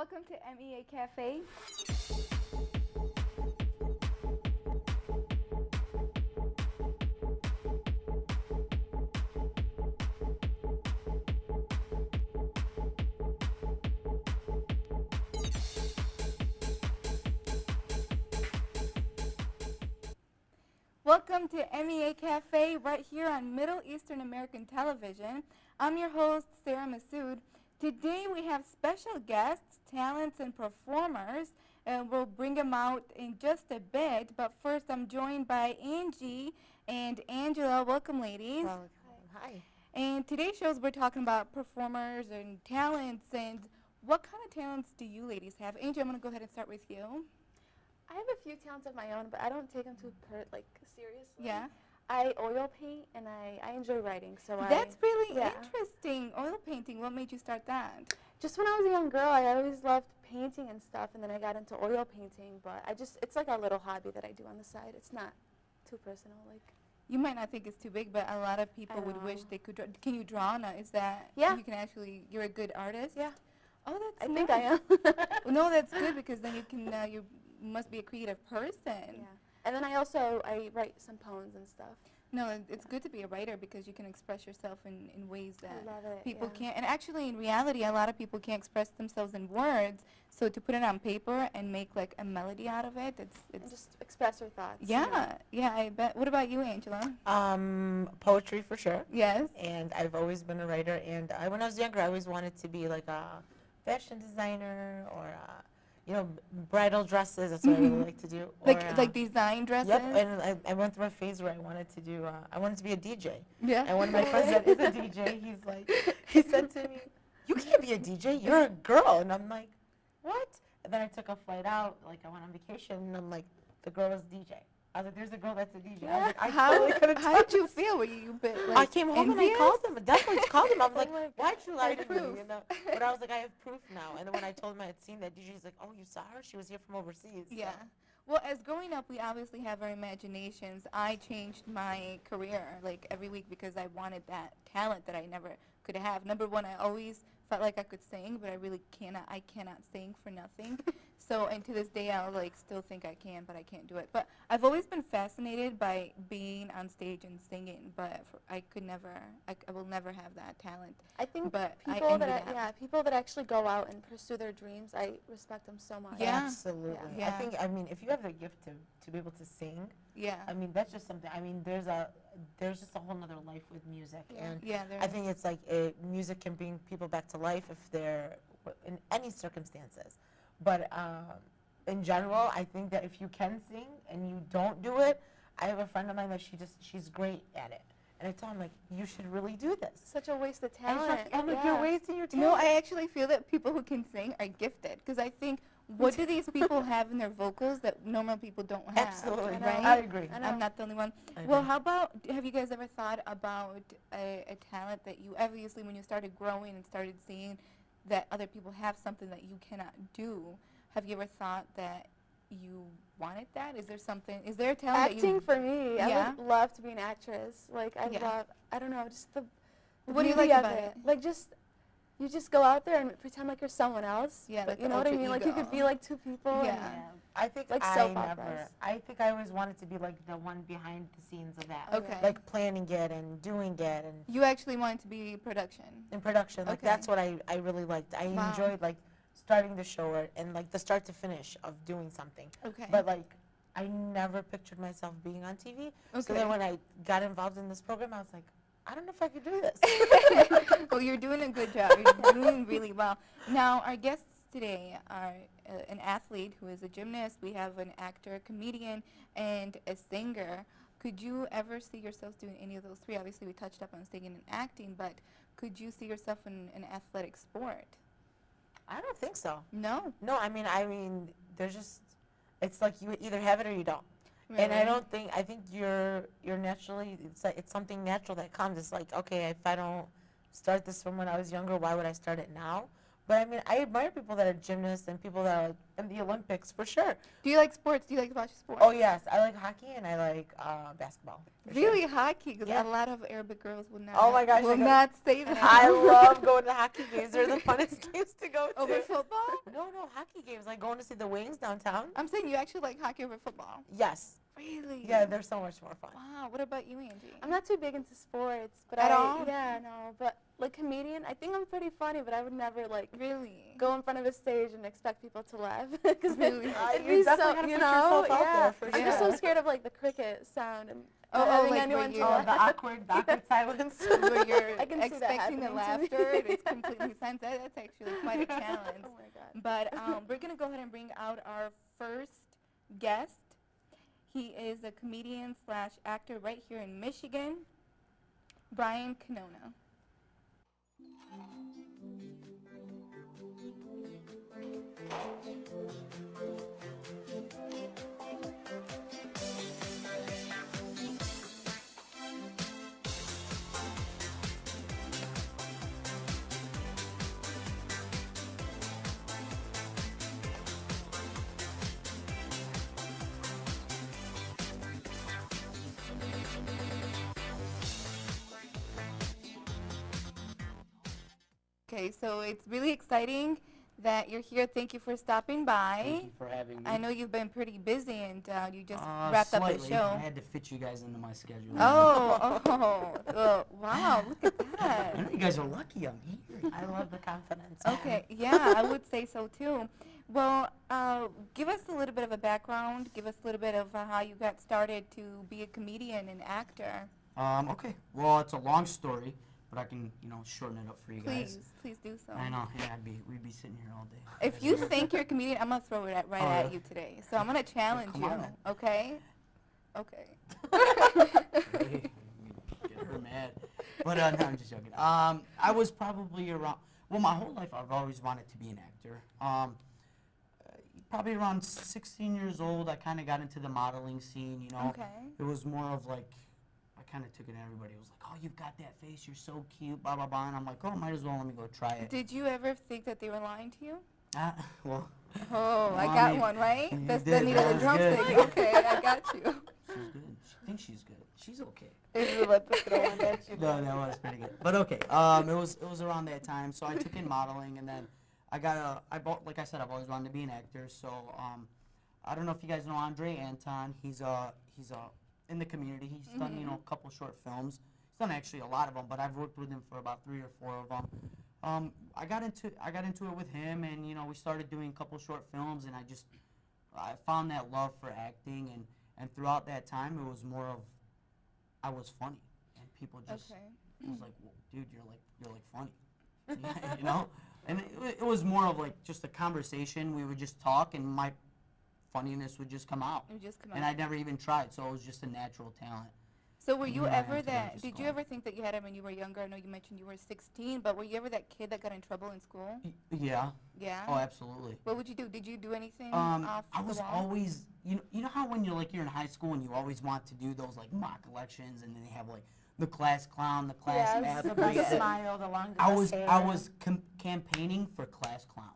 Welcome to MEA Cafe. Welcome to MEA Cafe right here on Middle Eastern American Television. I'm your host, Sarah Massoud. Today we have special guests, talents, and performers, and we'll bring them out in just a bit. But first, I'm joined by Angie and Angela. Welcome, ladies. Welcome. Hi. And today's shows, we're talking about performers and talents. And what kind of talents do you ladies have? Angie, I'm going to go ahead and start with you. I have a few talents of my own, but I don't take them too seriously. Yeah. I oil paint, and I enjoy writing. So That's really interesting. Oil painting. What made you start that? Just when I was a young girl, I always loved painting and stuff, and then I got into oil painting. But it's like a little hobby that I do on the side. It's not too personal. You might not think it's too big, but a lot of people would wish they could draw. Can you draw now? Is that you can actually? You're a good artist. Yeah. Oh, that's I nice. think I am. Well, no, that's good because then you can. You must be a creative person. Yeah. And then I write some poems and stuff. No, it's good to be a writer because you can express yourself in ways that people yeah. can't. And actually, in reality, a lot of people can't express themselves in words. So to put it on paper and make like a melody out of it, it's and just express your thoughts. Yeah, yeah, I bet. What about you, Angela? Poetry for sure. Yes. And I've always been a writer. And when I was younger, I always wanted to be like a fashion designer or bridal dresses. That's what I really like to do. Like design dresses? Yep, and I went through a phase where I wanted to do, I wanted to be a DJ. Yeah. And one of my friends that is a DJ, he said to me, "You can't be a DJ, you're a girl." And I'm like, "What?" And then I took a flight out, I went on vacation, and I'm like, the girl is DJ. I was like, there's a girl that's a DJ. Yeah. I was like, how did you feel? Were you a bit I came home and I called him. Definitely called him. I'm like, why'd you lie to me? proof. But I was like, I have proof now. And then when I told him I had seen that DJ, he's like, oh, you saw her? She was here from overseas. Yeah. So. Well, as growing up, we obviously have our imaginations. I changed my career every week because I wanted that talent that I never could have. Number one, I always felt like I could sing, but I really cannot. I cannot sing for nothing. So, and to this day, I'll still think I can, but I can't do it. But I've always been fascinated by being on stage and singing, but I could never. I will never have that talent. I think but people that actually go out and pursue their dreams, I respect them so much. Yeah. Absolutely. Yeah. I think, if you have the gift to be able to sing, that's just something. There's just a whole nother life with music, and I think it's music can bring people back to life if they're in any circumstances. But in general, I think that if you can sing and you don't do it, I have a friend of mine that she's great at it. And I tell him, you should really do this. Such a waste of talent. I'm like, you're wasting your talent. No, I actually feel that people who can sing are gifted. Because I think, what do these people have in their vocals that normal people don't have? Absolutely. Right? I agree. I'm not the only one. Well, how about, have you guys ever thought about a talent that you, obviously when you started growing and started seeing that other people have something that you cannot do, have you ever thought that you wanted that? Is there a talent Acting that you... for me. I would love to be an actress. I don't know, just the what do you like about it? You just go out there and pretend like you're someone else. Yeah, you know what I mean? You could be two people. Yeah. I think I think I always wanted to be the one behind the scenes of that. Okay. Planning it and doing it and. You actually wanted to be production. In production, that's what I really liked. I enjoyed starting the show and the start to finish of doing something. Okay. But I never pictured myself being on TV. Okay. So then when I got involved in this program, I was like, I don't know if I could do this. Well, you're doing a good job. You're doing really well. Now, our guests today are an athlete who is a gymnast. We have an actor, comedian, and a singer. Could you ever see yourselves doing any of those three? Obviously, we touched up on singing and acting, but could you see yourself in an athletic sport? I don't think so. No? No, I mean, there's just, it's you either have it or you don't. Really? And I think you're naturally, it's something natural that comes. It's okay, if I don't start this from when I was younger, why would I start it now? But I mean, I admire people that are gymnasts and people that are like, in the Olympics for sure. Do you like sports? Do you like to watch sports? Oh yes, I like hockey and I like basketball. Really, hockey? Because a lot of Arabic girls will not. Oh my gosh, will not say that. I love going to hockey games. They're the funnest games to go to. Over football? No, hockey games. Like going to see the Wings downtown. I'm saying you actually like hockey over football. Yes. Really? Yeah, they're so much more fun. Wow. What about you, Angie? I'm not too big into sports, but at all. Yeah, no. But like comedian, I think I'm pretty funny, but I would never like really go in front of a stage and expect people to laugh because really? it'd be so, you know, yeah. I'm just so scared of like the cricket sound and like anyone the awkward silence. Where you're expecting the laughter and it's completely silent. That's actually quite a challenge. Oh my God. But we're gonna go ahead and bring out our first guest. He is a comedian / actor right here in Michigan, Brian Canona. Okay, so it's really exciting that you're here. Thank you for stopping by. Thank you for having me. I know you've been pretty busy and you just wrapped up the show. I had to fit you guys into my schedule. Wow, look at that. I know you guys are lucky I'm here. I love the confidence. Okay, yeah, I would say so too. Well, give us a little bit of a background. Give us a little bit of how you got started to be a comedian and actor. Okay, well, it's a long story, but I can, shorten it up for you guys. Please do so. I know, yeah, we'd be sitting here all day. If you think you're a comedian, I'm gonna throw it at you today. So I'm gonna challenge you. On, okay? Okay. Get her mad. But no, I'm just joking. I was probably around. Well, my whole life I've always wanted to be an actor. Probably around 16 years old, I kind of got into the modeling scene. Okay. It was more of like. I kind of took it and everybody was like, oh, you've got that face, you're so cute, blah, blah, blah. And I'm like, oh, might as well let me go try it. Did you ever think that they were lying to you? Well. Oh, I got one, right? That's the needle and drumstick. Okay, I got you. She's good. She thinks she's good. She's okay. No, that was pretty good. But okay, it was around that time, so I took in modeling, and then like I said, I've always wanted to be an actor, so I don't know if you guys know Andre Anton. He's in the community. He's done, a couple short films. He's done actually a lot of them, but I've worked with him for about 3 or 4 of them. I got into it with him, and we started doing a couple short films, and I found that love for acting, and throughout that time, it was more of I was funny, and people just was like, well, dude, you're like funny, and it was more of like just a conversation. We would just talk, and my funniness would just come out. And I'd never even tried, so it was just a natural talent. So were you ever did you ever think that you had it when you were younger? I know you mentioned you were 16, but were you ever that kid that got in trouble in school? Yeah. Yeah? Oh, absolutely. What would you do? Did you do anything I was always, you know how when you're in high school and you always want to do those like mock elections, and then they have like the class clown, the class athlete. The smile, the long I was campaigning for class clown.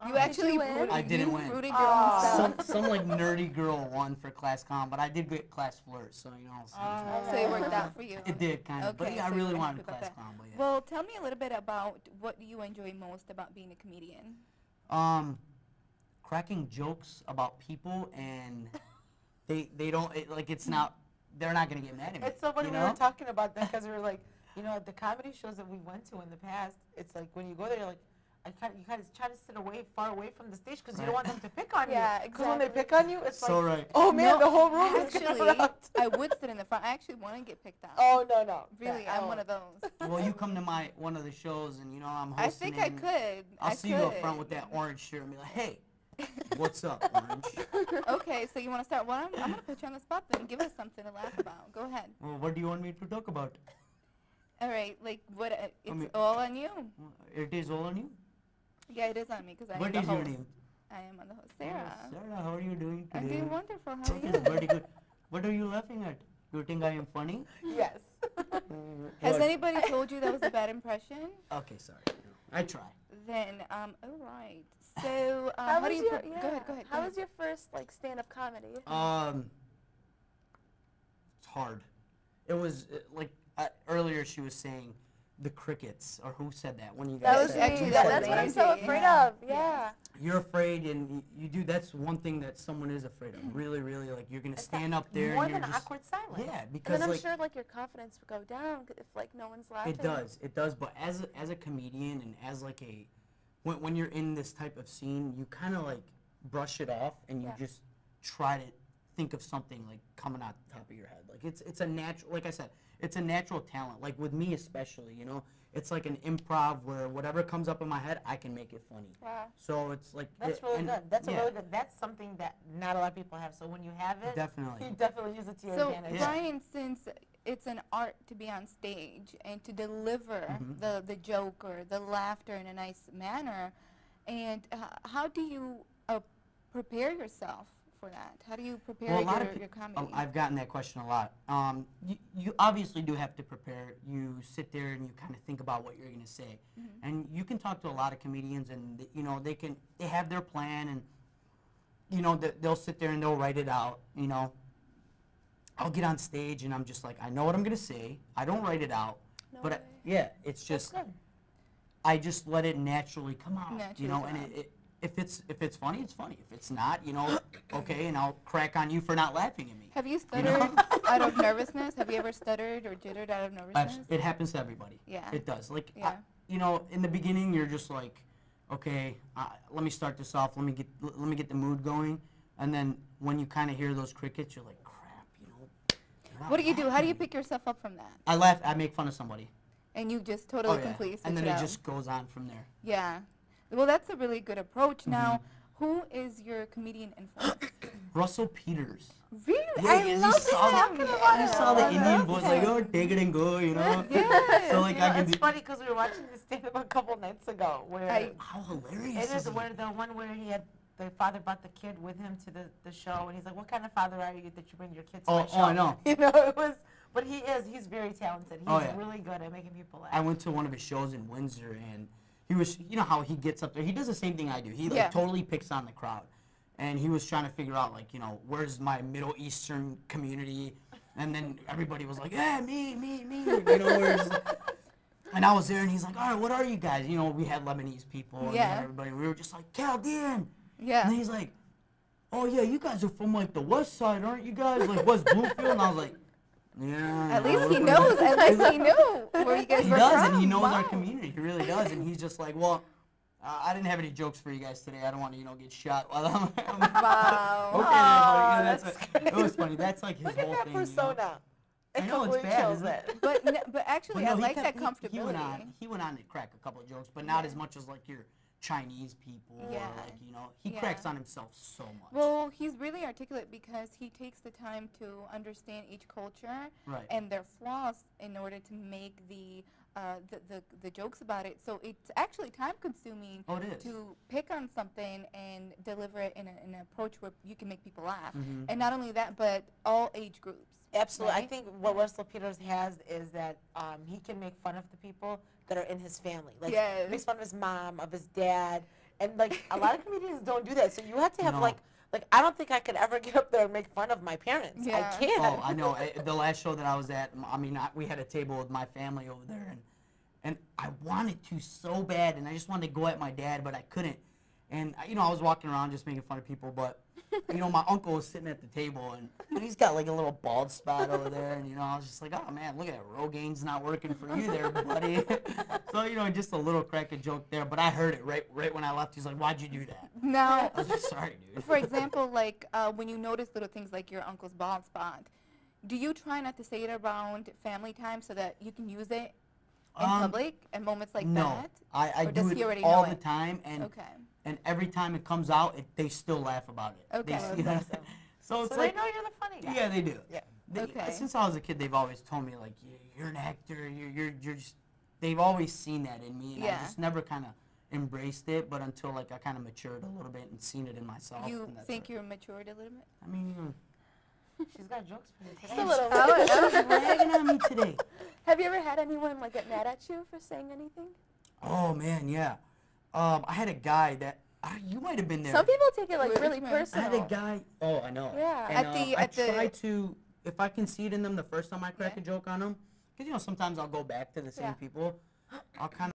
You actually win? I didn't win. Rooted your own self. Some like nerdy girl won for class clown, but I did get class flirt, so so it worked out for you. It did kind of, but yeah, I really wanted class clown. But yeah. Well, tell me a little bit about what you enjoy most about being a comedian. Cracking jokes about people, and they don't it's not. They're not gonna get mad at me. It's so funny we were talking about that because we were like, the comedy shows that we went to in the past. It's like when you go there, you're like. You kind of try to sit far away from the stage because you don't want them to pick on you. Yeah, exactly. Because when they pick on you, it's so like, right. oh man, the whole room is actually, out. I would sit in the front. I actually want to get picked on. Oh no. Really, I'm one of those. Well, you come to one of the shows, and I'm hosting. I think I could. I'll see you up front with that orange shirt and be like, hey, what's up, orange? Okay, so you want to start? Well, I'm gonna put you on the spot then. Give us something to laugh about. Go ahead. Well, what do you want me to talk about? All right, like what? It's all on you. It is all on you. Yeah, it is on me because I am the host. What is your name? I am on the host, Sarah. Sarah, how are you doing today? I'm doing wonderful. How are you? It's very good. What are you laughing at? You think I am funny? Yes. Has anybody told you that was a bad impression? Okay, sorry. I try. then, all right. So, how do you? Go ahead. How was your first like stand-up comedy? It's hard. It was like earlier she was saying the crickets, or who said that? When you guys that was said that's what I'm so afraid of. Yeah. You're afraid, and you do. That's one thing that someone is afraid of. Really, really, like you're gonna stand up there. More and you're than just, awkward silence. Yeah, because and then I'm like, sure like your confidence would go down if like no one's laughing. It does. But as a comedian and as like when you're in this type of scene, you kind of like brush it off and you just try to think of something like coming out the top of your head. Like it's a natural, like I said, it's a natural talent. Like with me especially, you know, it's like an improv where whatever comes up in my head, I can make it funny. Yeah. So it's like that's really good. That's really good. That's something that not a lot of people have. So when you have it, definitely, you definitely use it to your advantage. So Brian, since it's an art to be on stage and to deliver the joke or the laughter in a nice manner, and how do you prepare yourself for that? How do you prepare your comedy? I've gotten that question a lot. You obviously do have to prepare. You sit there and you kind of think about what you're going to say. And you can talk to a lot of comedians and, you know, they have their plan and, you know, they'll sit there and they'll write it out, you know. I'll get on stage and I'm just like, I know what I'm going to say. I don't write it out. No but way. It's just, I just let it naturally come out, you know, and if it's funny, it's funny. If it's not, you know, okay, and I'll crack on you for not laughing at me. Have you stuttered out of nervousness? Have you ever stuttered or jittered out of nervousness? It happens to everybody. Yeah. It does. Like, you know, in the beginning, you're just like, okay, let me start this off. Let me get the mood going, and then when you kind of hear those crickets, you're like, crap, you know. What do you do? How do you pick yourself up from that? I laugh. I make fun of somebody. And you just totally completely switch and then it it out. just goes on from there. Yeah. Well, that's a really good approach. Now, who is your comedian influence? Russell Peters. Really? Yeah, I love this talking about You saw the Indian voice, like, oh, take it and go, you know? Yes. So, like, it's funny because we were watching this stand-up a couple nights ago. Where how hilarious it is where the one where he had the father brought the kid with him to the show, and he's like, what kind of father are you that you bring your kids to my show? Oh, I know. You know, it was, but he's very talented. He's really good at making people laugh. I went to one of his shows in Windsor, and he was, you know how he gets up there. He does the same thing I do. He like totally picks on the crowd. And he was trying to figure out, like, you know, where's my Middle Eastern community? And then everybody was like, yeah, me. You know, and I was there, and he's like, all right, what are you guys? You know, we had Lebanese people and everybody. We were just like, Chaldean. Yeah. And then he's like, oh, yeah, you guys are from, like, the west side, aren't you guys? Like, West Bloomfield? And I was like, yeah. At least he knows. At least he knew where you guys were from. He does, and he knows our community. He really does. And he's just like, well, I didn't have any jokes for you guys today. I don't want to, you know, get shot while I'm wow. Okay, buddy. It was funny. That's like his Look whole at that thing. persona. You know? I know it's bad, isn't it? But actually, I like that comfortability. He went on to crack a couple of jokes, but not as much as like your Chinese people or like, you know, he cracks on himself so much. Well, he's really articulate because he takes the time to understand each culture and their flaws in order to make the jokes about it. So it's actually time consuming to pick on something and deliver it in an approach where you can make people laugh. And not only that, but all age groups. Absolutely. Right? I think what Russell Peters has is that he can make fun of the people that are in his family. Like, he makes fun of his mom, of his dad. And, like, a lot of comedians don't do that. So you have to have, like, I don't think I could ever get up there and make fun of my parents. I can't. Oh, I know. The last show that I was at, I mean, we had a table with my family over there, and I wanted to so bad, and I just wanted to go at my dad, but I couldn't. And, you know, I was walking around just making fun of people, but, you know, my uncle was sitting at the table, and he's got, like, a little bald spot over there, and, you know, I was just like, oh, man, look at that. Rogaine's not working for you there, buddy. So, you know, just a little crack a joke there, but I heard it right when I left. He's like, why'd you do that? Now, I was just sorry, dude. For example, like, when you notice little things like your uncle's bald spot, do you try not to say it around family time so that you can use it in public at moments like that? No, I do it all the time, and every time it comes out, they still laugh about it. Okay. So it's like, they know you're the funny guy. Yeah, they do. Yeah. Since I was a kid, they've always told me, like, you're an actor, you're just, they've always seen that in me, and I just never kind of embraced it, but until, like, I kind of matured a little bit and seen it in myself. You think you're matured a little bit? I mean, she's got jokes for you today. Just a little I was bragging on me today. Have you ever had anyone, like, get mad at you for saying anything? Oh, man, yeah. I had a guy that you might have been there. Some people take it like really personal. I had a guy. Oh, I know. Yeah. And, I try to, if I concede in them the first time I crack a joke on them, because sometimes I'll go back to the same people. I'll kind of